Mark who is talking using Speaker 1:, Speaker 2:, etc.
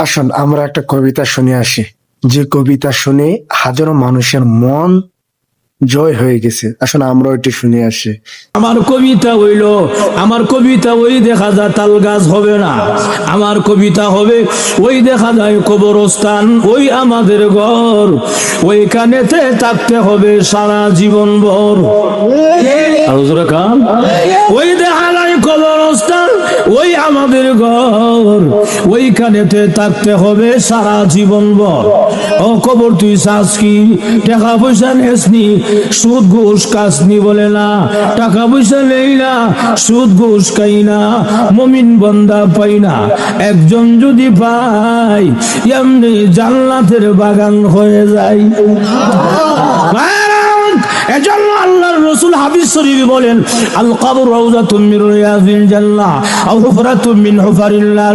Speaker 1: আসুন আমরা একটা কবিতা শুনে আসি, যে কবিতা শুনে হাজারো মানুষের মন জয় হয়ে গেছে। আসুন আমরা ওইটা শুনে আসি।
Speaker 2: আমার কবিতা ওই দেখা যায় তাল গাছ হবে না, আমার কবিতা হবে ওই দেখা যায় কবরস্থান, ওই আমাদের ঘর, ওইখানেতে থাকতে হবে সারা জীবন ভর। ওই দেখা যায় কবরস্থান, ওই আমাদের ঘর, ওইখানেতে থাকতে হবে সারা জীবন ভর। ও কবর তুই চাস কি, টাকা পয়সা নেসনি, সুদ ঘুষ কাসনি বলে না, টাকা পয়সা নেই না, সুদ ঘুষ খাই না, মুমিন বান্দা পাই না, একজন যদি পাই এমনি জান্নাতের বাগান হয়ে যায়। এজন্য আল্লাহর রাসূল হাদিস শরীফে বলেন, আল কবর রাউযাতুম মিন রিয়াজিল জান্নাহ আও হুফরাতুম মিন হুফারিল নার।